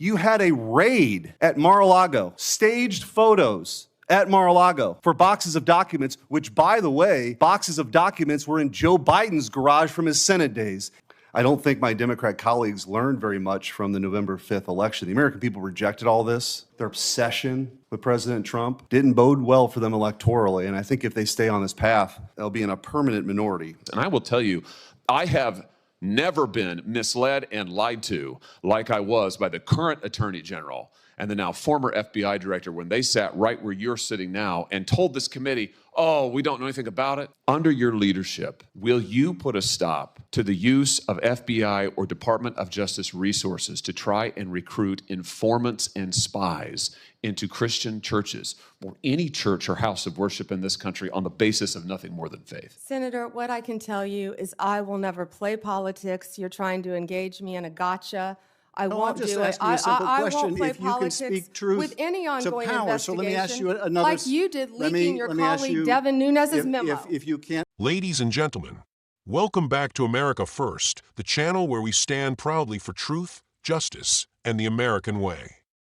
You had a raid at Mar-a-Lago, staged photos at Mar-a-Lago for boxes of documents, which, by the way, boxes of documents were in Joe Biden's garage from his Senate days. I don't think my Democrat colleagues learned very much from the November 5th election. The American people rejected all this. Their obsession with President Trump didn't bode well for them electorally, and I think if they stay on this path, they'll be in a permanent minority. And I will tell you, I have never been misled and lied to like I was by the current Attorney General and the now former FBI director when they sat right where you're sitting now and told this committee, oh, we don't know anything about it. Under your leadership, will you put a stop to the use of FBI or Department of Justice resources to try and recruit informants and spies into Christian churches or any church or house of worship in this country on the basis of nothing more than faith? Senator, what I can tell you is I will never play politics. You're trying to engage me in a gotcha. I won't do it. I won't play politics with any ongoing investigation, so let me ask you another, like you did leaking your colleague Devin Nunes's memo. If you can't. Ladies and gentlemen, welcome back to America First, the channel where we stand proudly for truth, justice, and the American way.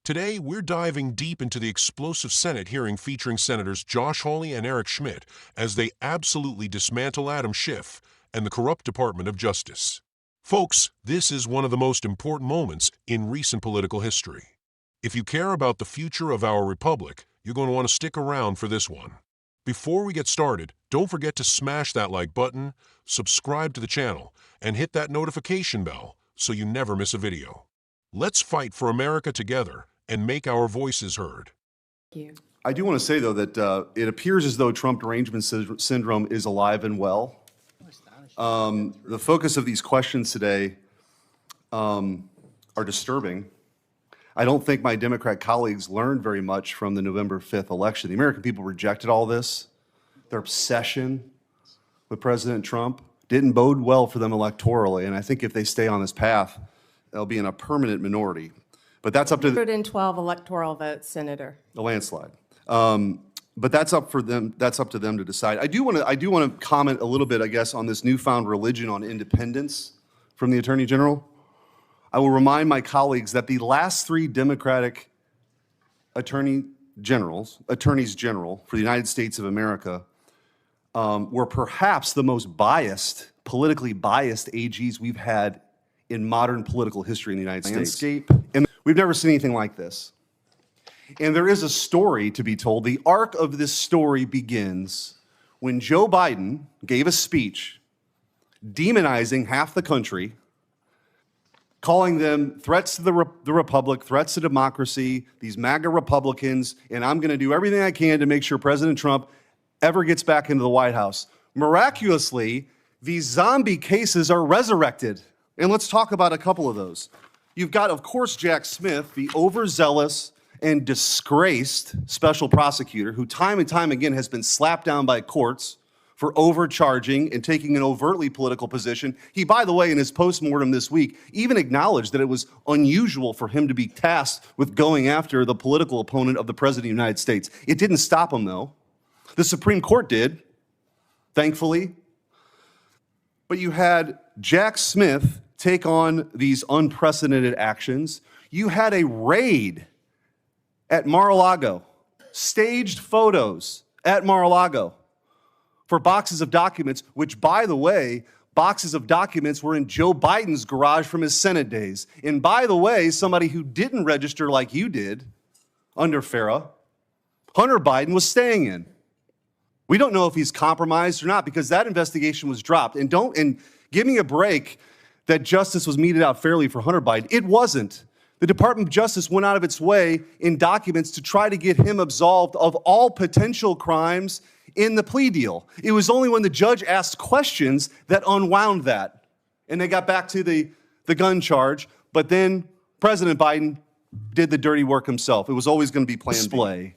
Today, we're diving deep into the explosive Senate hearing featuring Senators Josh Hawley and Eric Schmitt as they absolutely dismantle Adam Schiff and the corrupt Department of Justice. Folks, this is one of the most important moments in recent political history. If you care about the future of our republic, you're going to want to stick around for this one. Before we get started, don't forget to smash that like button, subscribe to the channel, and hit that notification bell so you never miss a video. Let's fight for America together and make our voices heard. Thank you. I do want to say, though, that it appears as though Trump derangement syndrome is alive and well. The focus of these questions today are disturbing. I don't think my Democrat colleagues learned very much from the November 5th election. The American people rejected all this. Their obsession with President Trump didn't bode well for them electorally, and I think if they stay on this path, they'll be in a permanent minority. But that's up to 112 electoral votes, Senator. the landslide. But that's up for them. That's up to them to decide. I do want to comment a little bit, I guess, on this newfound religion on independence from the Attorney General. I will remind my colleagues that the last three Democratic attorneys general for the United States of America were perhaps the most biased, politically biased AGs we've had in modern political history in the United States. And we've never seen anything like this. And there is a story to be told. The arc of this story begins when Joe Biden gave a speech demonizing half the country, calling them threats to the republic, threats to democracy, these MAGA Republicans, and I'm going to do everything I can to make sure President Trump ever gets back into the White House. Miraculously, these zombie cases are resurrected. And let's talk about a couple of those. You've got, of course, Jack Smith, the overzealous and disgraced special prosecutor who time and time again has been slapped down by courts for overcharging and taking an overtly political position. He, by the way, in his postmortem this week, even acknowledged that it was unusual for him to be tasked with going after the political opponent of the President of the United States. It didn't stop him, though. The Supreme Court did, thankfully. But you had Jack Smith take on these unprecedented actions. You had a raid at Mar-a-Lago, staged photos at Mar-a-Lago for boxes of documents, which, by the way, boxes of documents were in Joe Biden's garage from his Senate days. And by the way, somebody who didn't register like you did under FARA, Hunter Biden was staying in. We don't know if he's compromised or not because that investigation was dropped. And give me a break that justice was meted out fairly for Hunter Biden. It wasn't. The Department of Justice went out of its way in documents to try to get him absolved of all potential crimes in the plea deal. It was only when the judge asked questions that unwound that. And they got back to the gun charge, but then President Biden did the dirty work himself. It was always going to be Plan B.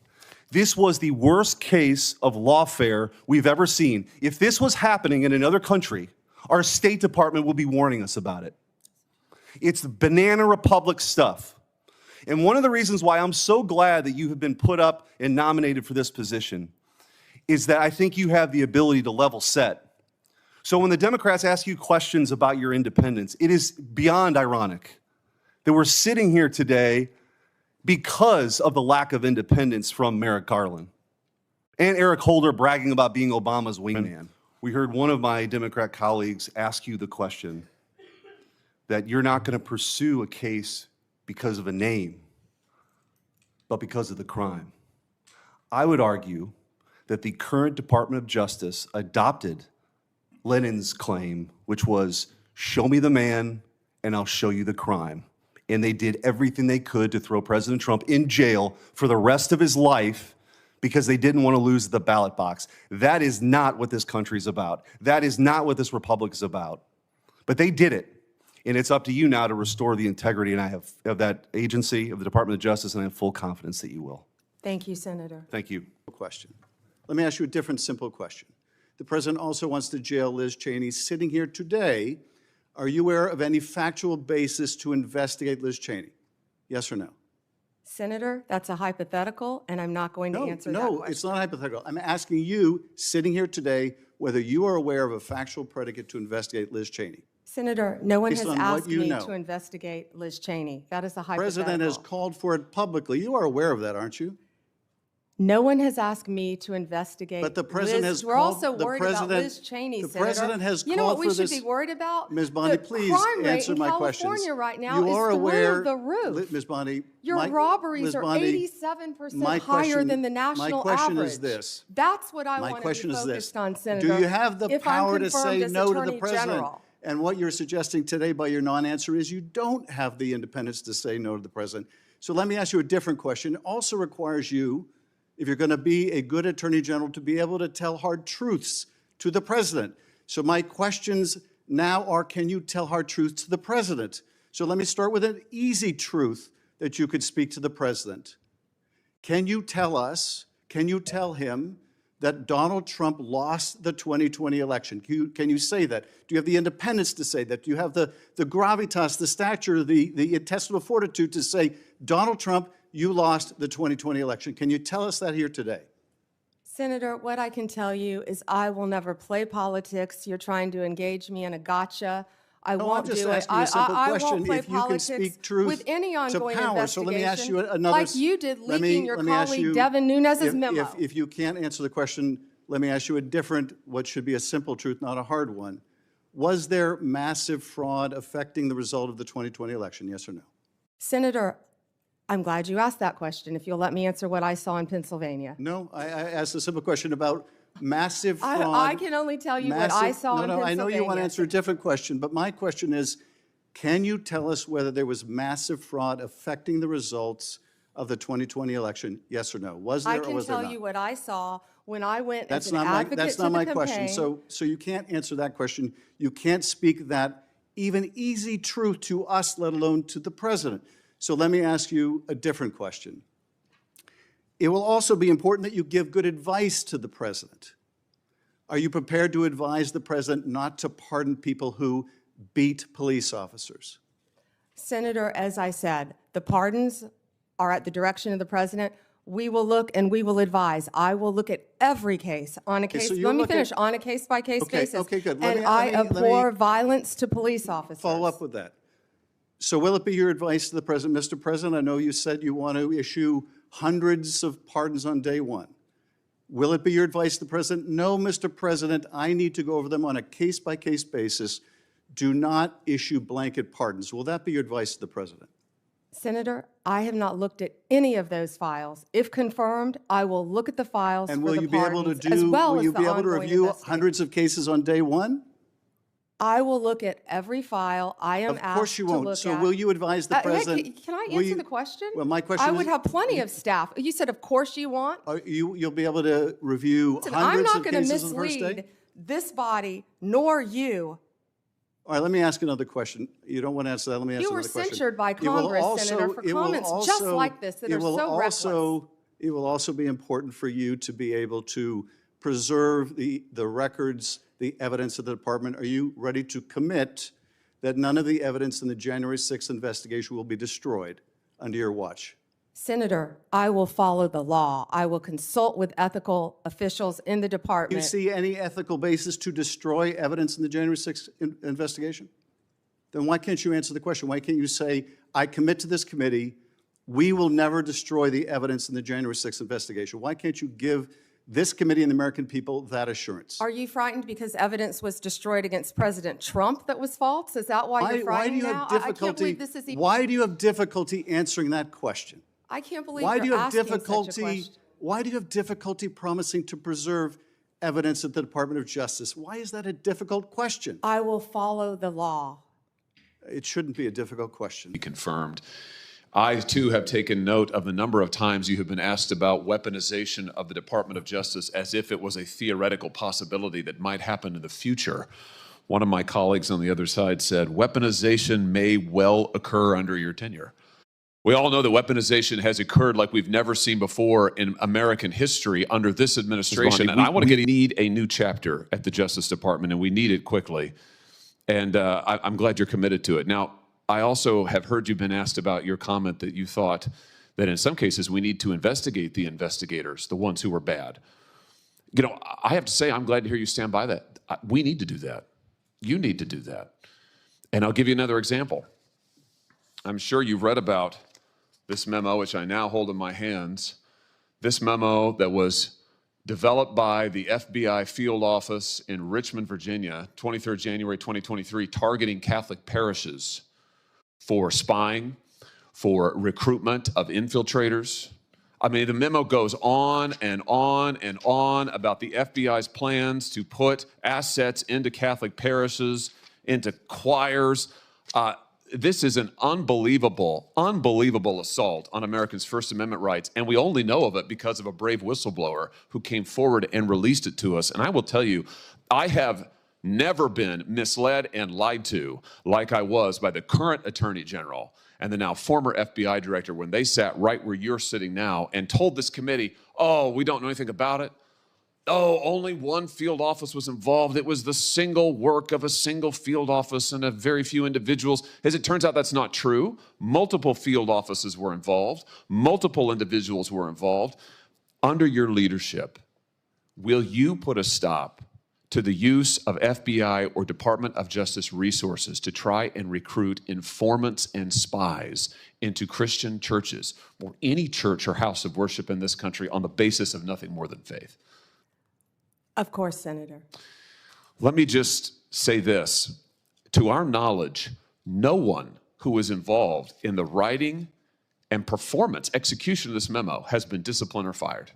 This was the worst case of lawfare we've ever seen. If this was happening in another country, our State Department will be warning us about it. It's the banana republic stuff. And one of the reasons why I'm so glad that you have been put up and nominated for this position is that I think you have the ability to level set. So when the Democrats ask you questions about your independence, it is beyond ironic that we're sitting here today because of the lack of independence from Merrick Garland and Eric Holder bragging about being Obama's wingman. We heard one of my Democrat colleagues ask you the question that you're not going to pursue a case because of a name, but because of the crime. I would argue that the current Department of Justice adopted Lenin's claim, which was, show me the man and I'll show you the crime. And they did everything they could to throw President Trump in jail for the rest of his life because they didn't want to lose the ballot box. That is not what this country's about. That is not what this republic is about. But they did it. And it's up to you now to restore the integrity, and I have of that agency, of the Department of Justice, and I have full confidence that you will. Thank you, Senator. Thank you. Question. Let me ask you a different simple question. The president also wants to jail Liz Cheney. Sitting here today, are you aware of any factual basis to investigate Liz Cheney? Yes or no? Senator, that's a hypothetical, and I'm not going to answer that question. No, it's not hypothetical. I'm asking you, sitting here today, whether you are aware of a factual predicate to investigate Liz Cheney. Senator, no one has Based on asked what you me know. to investigate Liz Cheney. That is a hypothetical. The president has called for it publicly. You are aware of that, aren't you? No one has asked me to investigate But the president Liz. has We're called, also the worried president, about Liz Cheney, the Senator. president has You know what called we for should this. be worried about? Ms. Bondi, the please crime rate answer in my questions. California right now You are is aware, through the roof. Ms. Bondi, Your robberies are 87% higher than the national my question average. is this. That's what I My want to question be is focused this. on, Senator. Do you have the if I'm power to confirmed say as no to the Attorney president? General. And what you're suggesting today by your non-answer is you don't have the independence to say no to the president. So let me ask you a different question. It also requires you, if you're going to be a good attorney general, to be able to tell hard truths to the president. So my questions now are, can you tell hard truths to the president? So let me start with an easy truth that you could speak to the president. Can you tell us, can you tell him that Donald Trump lost the 2020 election? Can you say that? Do you have the independence to say that? Do you have the gravitas, the stature, the intestinal fortitude to say, Donald Trump, you lost the 2020 election? Can you tell us that here today? Senator, what I can tell you is I will never play politics. You're trying to engage me in a gotcha. I won't do it. I won't play politics with any ongoing investigation, so let me ask you another, like you did leaking your colleague Devin Nunes's memo. If you can't answer the question, let me ask you a different, what should be a simple truth, not a hard one. Was there massive fraud affecting the result of the 2020 election, yes or no? Senator, I'm glad you asked that question, if you'll let me answer what I saw in Pennsylvania. No, I asked a simple question about massive fraud. I can only tell you what I saw in Pennsylvania. I know you want to answer a different question, but my question is, can you tell us whether there was massive fraud affecting the results of the 2020 election, yes or no? Was there or was there not? I can tell you what I saw when I went as an advocate advocate That's to not the my campaign. question. So you can't answer that question. You can't speak that even easy truth to us, let alone to the president. So let me ask you a different question. It will also be important that you give good advice to the president. Are you prepared to advise the president not to pardon people who beat police officers? Senator, as I said, the pardons are at the direction of the president. We will look and we will advise. I will look at every case on a case. So let me finish on a case-by-case basis. Okay, good. And I abhor violence to police officers. Follow up with that. So will it be your advice to the president, Mr. President, I know you said you want to issue hundreds of pardons on day one. Will it be your advice to the president? No, Mr. President, I need to go over them on a case-by-case basis. Do not issue blanket pardons. Will that be your advice to the president? Senator, I have not looked at any of those files. If confirmed, I will look at the files and for will the you be able to pardons, as well as the ongoing review investigation. hundreds of cases on day one? I will look at every file I am asked to look at. Of course you won't. So will you advise the president? Can I answer the question? Well, my question is... I would have plenty of staff. You said, of course you want. You'll be able to review hundreds of cases on the first day? I'm not going to mislead this body, nor you. All right, let me ask another question. You don't want to answer that. Let me ask You another were question. censured by Congress, Senator, for comments just like this that are so reckless. It will also be important for you to be able to preserve the records, the evidence of the department. Are you ready to commit that none of the evidence in the January 6th investigation will be destroyed under your watch? Senator, I will follow the law. I will consult with ethical officials in the department. Do you see any ethical basis to destroy evidence in the January 6th investigation? then why can't you answer the question? Why can't you say, I commit to this committee, we will never destroy the evidence in the January 6th investigation? Why can't you give this committee and the American people that assurance? Are you frightened because evidence was destroyed against President Trump that was false? Is that why you're frightened now? I can't believe this is even... Why do you have difficulty answering that question? I can't believe you're asking such a question. Why do you have difficulty promising to preserve evidence at the Department of Justice? Why is that a difficult question? I will follow the law. It shouldn't be a difficult question. Be confirmed. I, too, have taken note of the number of times you have been asked about weaponization of the Department of Justice as if it was a theoretical possibility that might happen in the future. One of my colleagues on the other side said, weaponization may well occur under your tenure. We all know that weaponization has occurred like we've never seen before in American history under this administration. And I want to need a new chapter at the Justice Department, and we need it quickly. And I'm glad you're committed to it. Now, I also have heard you've been asked about your comment that you thought that in some cases we need to investigate the investigators, the ones who were bad. You know, I have to say, I'm glad to hear you stand by that. We need to do that. You need to do that. And I'll give you another example. I'm sure you've read about this memo, which I now hold in my hands. This memo that was developed by the FBI field office in Richmond, Virginia, 23rd January 2023, targeting Catholic parishes for spying, for recruitment of infiltrators. I mean, the memo goes on and on and on about the FBI's plans to put assets into Catholic parishes, into choirs. This is an unbelievable, unbelievable assault on Americans' First Amendment rights, and we only know of it because of a brave whistleblower who came forward and released it to us. And I will tell you, I have never been misled and lied to like I was by the current Attorney General and the now former FBI Director when they sat right where you're sitting now and told this committee, oh, we don't know anything about it. Oh, only one field office was involved. It was the single work of a single field office and a very few individuals. As it turns out, that's not true. Multiple field offices were involved. Multiple individuals were involved. Under your leadership, will you put a stop to the use of FBI or Department of Justice resources to try and recruit informants and spies into Christian churches or any church or house of worship in this country on the basis of nothing more than faith? Of course, Senator. Let me just say this. To our knowledge, no one who was involved in the writing and performance, execution of this memo has been disciplined or fired.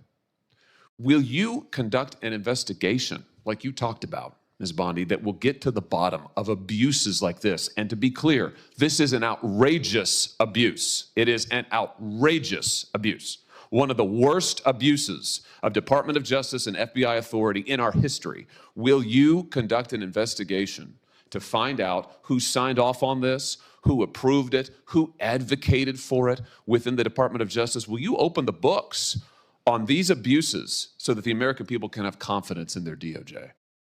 Will you conduct an investigation like you talked about, Ms. Bondi, that will get to the bottom of abuses like this? And to be clear, this is an outrageous abuse. It is an outrageous abuse. One of the worst abuses of Department of Justice and FBI authority in our history. Will you conduct an investigation to find out who signed off on this, who approved it, who advocated for it within the Department of Justice? Will you open the books on these abuses so that the American people can have confidence in their DOJ?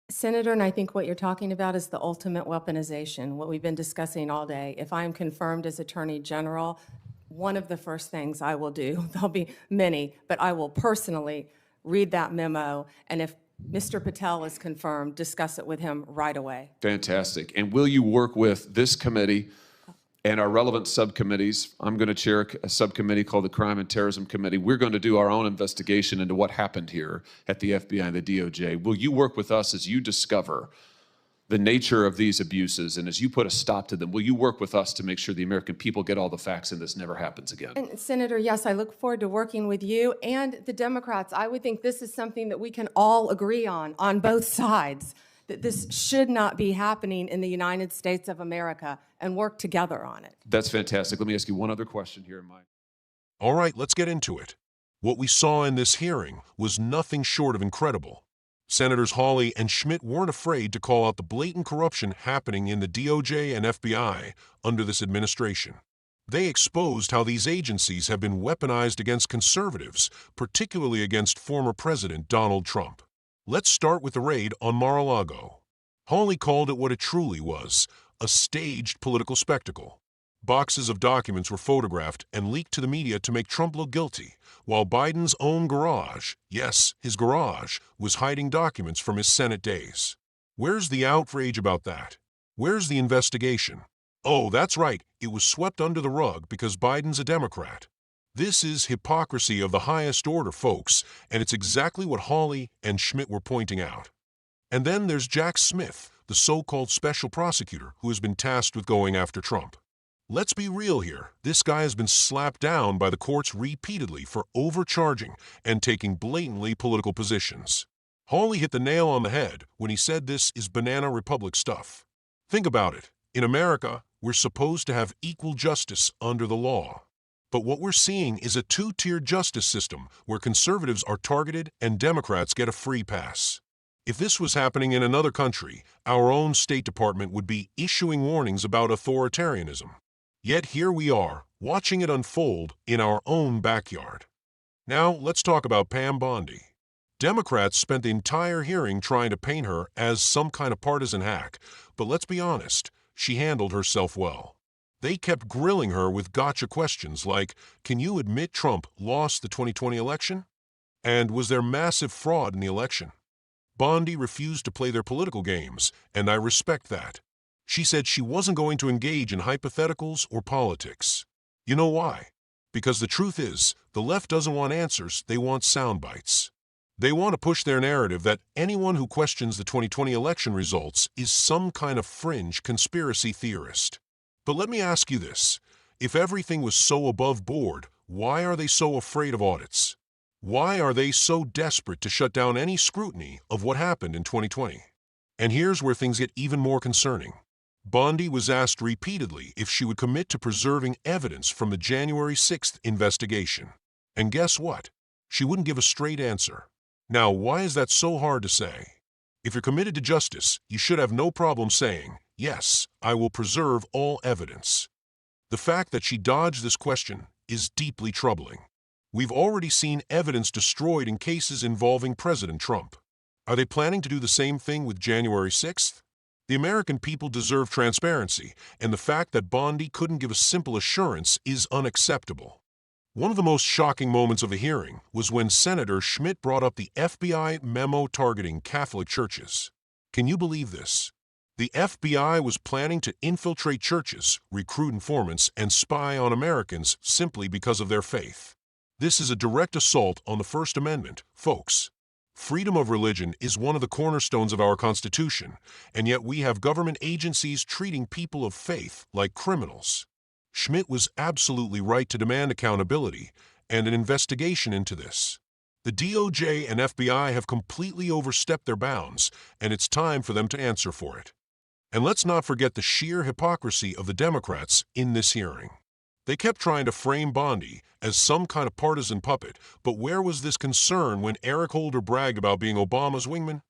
Senator, and I think what you're talking about is the ultimate weaponization, what we've been discussing all day. If I am confirmed as Attorney General, one of the first things I will do, there'll be many, but I will personally read that memo, and if Mr. Patel is confirmed, discuss it with him right away. Fantastic. And will you work with this committee and our relevant subcommittees? I'm going to chair a subcommittee called the Crime and Terrorism Committee. We're going to do our own investigation into what happened here at the FBI and the DOJ. Will you work with us as you discover the nature of these abuses, and as you put a stop to them, will you work with us to make sure the American people get all the facts and this never happens again? And Senator, yes, I look forward to working with you and the Democrats. I would think this is something that we can all agree on both sides, that this should not be happening in the United States of America, and work together on it. That's fantastic. Let me ask you one other question here, Mike. All right, let's get into it. What we saw in this hearing was nothing short of incredible. Senators Hawley and Schmitt weren't afraid to call out the blatant corruption happening in the DOJ and FBI under this administration. They exposed how these agencies have been weaponized against conservatives, particularly against former President Donald Trump. Let's start with the raid on Mar-a-Lago. Hawley called it what it truly was, a staged political spectacle. Boxes of documents were photographed and leaked to the media to make Trump look guilty, while Biden's own garage, yes, his garage, was hiding documents from his Senate days. Where's the outrage about that? Where's the investigation? Oh, that's right, it was swept under the rug because Biden's a Democrat. This is hypocrisy of the highest order, folks, and it's exactly what Hawley and Schmitt were pointing out. And then there's Jack Smith, the so-called special prosecutor who has been tasked with going after Trump. Let's be real here. This guy has been slapped down by the courts repeatedly for overcharging and taking blatantly political positions. Hawley hit the nail on the head when he said this is banana republic stuff. Think about it. In America, we're supposed to have equal justice under the law. But what we're seeing is a two-tiered justice system where conservatives are targeted and Democrats get a free pass. If this was happening in another country, our own State Department would be issuing warnings about authoritarianism. Yet here we are, watching it unfold in our own backyard. Now, let's talk about Pam Bondi. Democrats spent the entire hearing trying to paint her as some kind of partisan hack, but let's be honest, she handled herself well. They kept grilling her with gotcha questions like, can you admit Trump lost the 2020 election? And was there massive fraud in the election? Bondi refused to play their political games, and I respect that. She said she wasn't going to engage in hypotheticals or politics. You know why? Because the truth is, the left doesn't want answers, they want sound bites. They want to push their narrative that anyone who questions the 2020 election results is some kind of fringe conspiracy theorist. But let me ask you this. If everything was so above board, why are they so afraid of audits? Why are they so desperate to shut down any scrutiny of what happened in 2020? And here's where things get even more concerning. Bondi was asked repeatedly if she would commit to preserving evidence from the January 6th investigation. And guess what? She wouldn't give a straight answer. Now, why is that so hard to say? If you're committed to justice, you should have no problem saying, yes, I will preserve all evidence. The fact that she dodged this question is deeply troubling. We've already seen evidence destroyed in cases involving President Trump. Are they planning to do the same thing with January 6th? The American people deserve transparency, and the fact that Bondi couldn't give a simple assurance is unacceptable. One of the most shocking moments of the hearing was when Senator Schmitt brought up the FBI memo targeting Catholic churches. Can you believe this? The FBI was planning to infiltrate churches, recruit informants, and spy on Americans simply because of their faith. This is a direct assault on the First Amendment, folks. Freedom of religion is one of the cornerstones of our Constitution, and yet we have government agencies treating people of faith like criminals. Schmitt was absolutely right to demand accountability and an investigation into this. The DOJ and FBI have completely overstepped their bounds, and it's time for them to answer for it. And let's not forget the sheer hypocrisy of the Democrats in this hearing. They kept trying to frame Bondi as some kind of partisan puppet, but where was this concern when Eric Holder bragged about being Obama's wingman?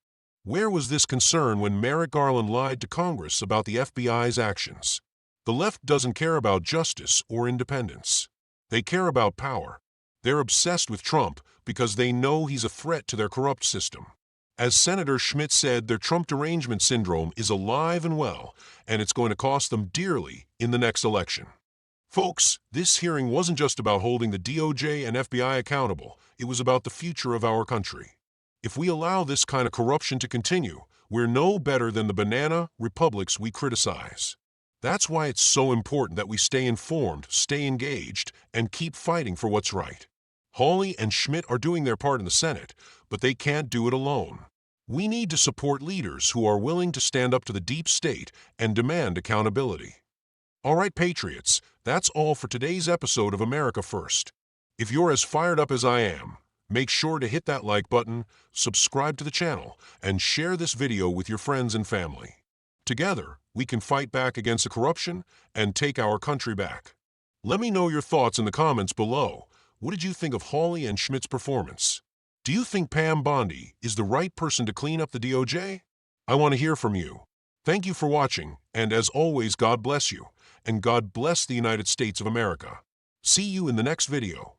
Where was this concern when Merrick Garland lied to Congress about the FBI's actions? The left doesn't care about justice or independence. They care about power. They're obsessed with Trump because they know he's a threat to their corrupt system. As Senator Schmitt said, their Trump derangement syndrome is alive and well, and it's going to cost them dearly in the next election. Folks, this hearing wasn't just about holding the DOJ and FBI accountable. It was about the future of our country. If we allow this kind of corruption to continue, we're no better than the banana republics we criticize. That's why it's so important that we stay informed, stay engaged, and keep fighting for what's right. Hawley and Schmitt are doing their part in the Senate, but they can't do it alone. We need to support leaders who are willing to stand up to the deep state and demand accountability. All right, Patriots, that's all for today's episode of America First. If you're as fired up as I am, make sure to hit that like button, subscribe to the channel, and share this video with your friends and family. Together, we can fight back against the corruption and take our country back. Let me know your thoughts in the comments below. What did you think of Hawley and Schmitt's performance? Do you think Pam Bondi is the right person to clean up the DOJ? I want to hear from you. Thank you for watching, and as always, God bless you, and God bless the United States of America. See you in the next video.